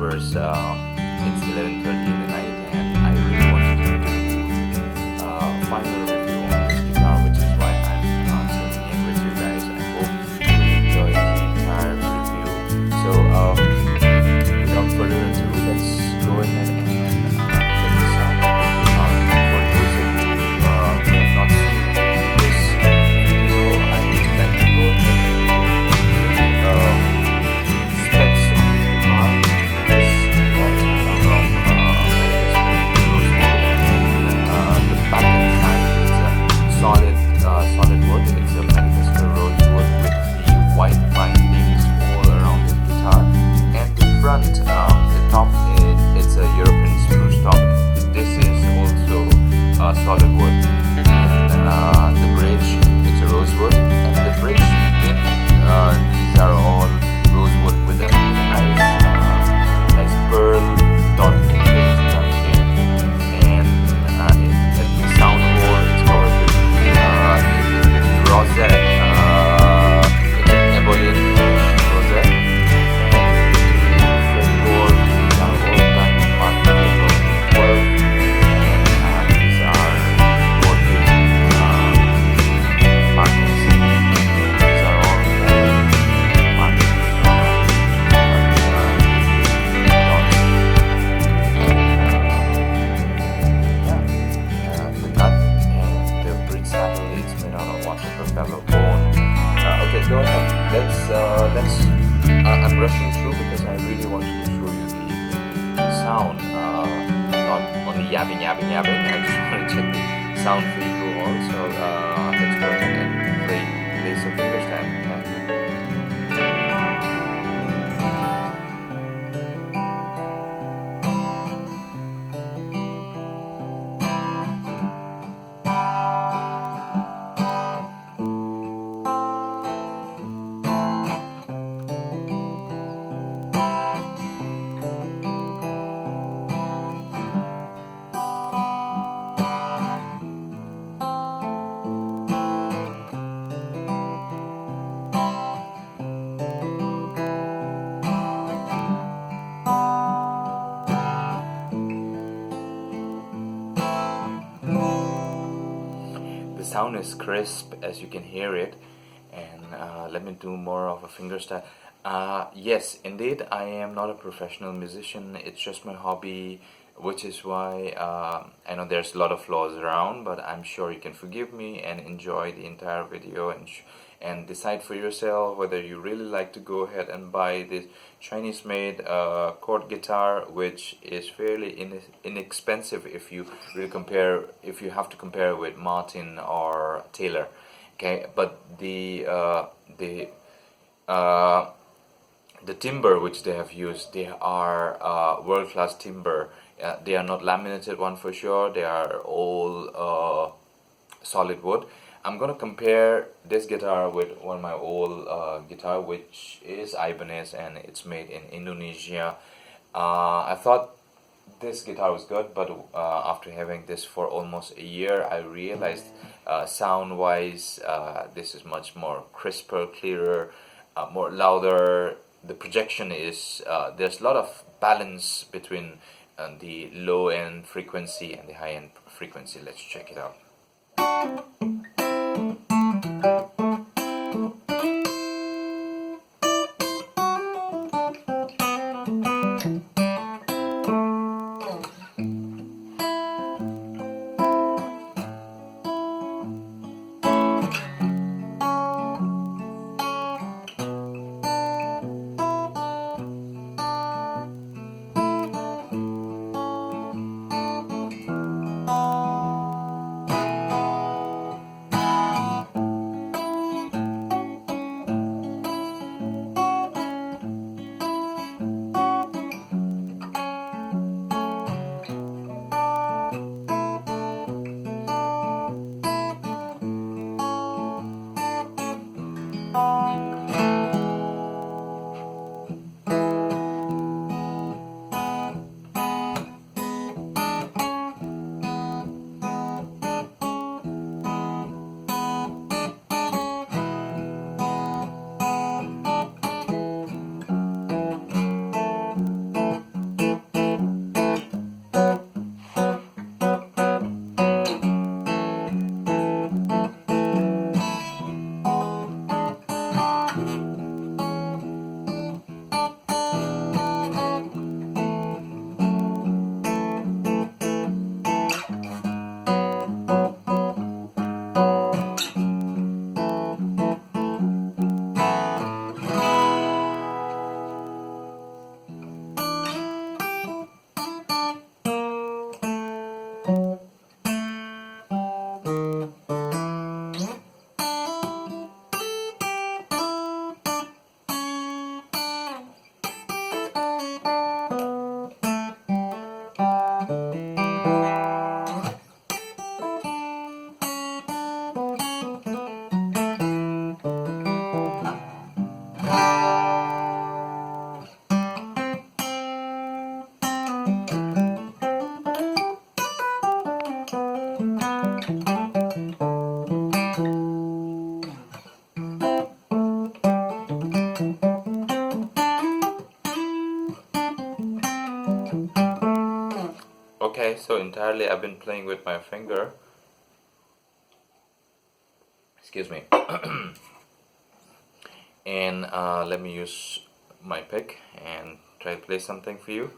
viewers, it's 11:30 in the night, and I really wanted to do final review on this guitar, which is why I'm tuning in with you guys. I hope you enjoy the entire review. So, without further ado, let's go ahead and check this out. For those of you who have not seen this video, I would like to go ahead specs on this guitar. This the back and side is a solid wood. It's a manifesto rosewood with the white bindings all around the guitar, and the front, the top, it's a European spruce top. This is also solid wood, and the bridge, it's a rosewood, and the bridge in these are all rosewood with a nice pearl dot things done here, and at the sound hole it's covered with rosette, it's an ebony rosette, and the fretboard, these are all diamond markings of 12, and these are working markings. These are all markings. The nut and the bridge saddle is made out of water buffalo bone. Okay, go ahead. I'm rushing through because I really wanted to show you the sound. Not only yabbing. I just want to check the sound for you also. Let's go ahead and play some fingerstand. The sound is crisp, as you can hear it, and let me do more of a fingerstyle. Yes, indeed, I am not a professional musician. It's just my hobby, which is why I know there's a lot of flaws around, but I'm sure you can forgive me and enjoy the entire video and decide for yourself whether you really like to go ahead and buy this Chinese-made Cort guitar, which is fairly inexpensive if you have to compare with Martin or Taylor. Okay, but the timber which they have used, they are world-class timber. They are not laminated one for sure. They are all solid wood. I'm gonna compare this guitar with one of my old guitar, which is Ibanez, and it's made in Indonesia. I thought this guitar was good, but after having this for almost a year, I realized sound-wise, this is much more crisper, clearer, more louder. The projection is there's a lot of balance between the low-end frequency and the high-end frequency. Let's check it out. Okay, so entirely I've been playing with my finger. Excuse me. And let me use my pick and try to play something for you.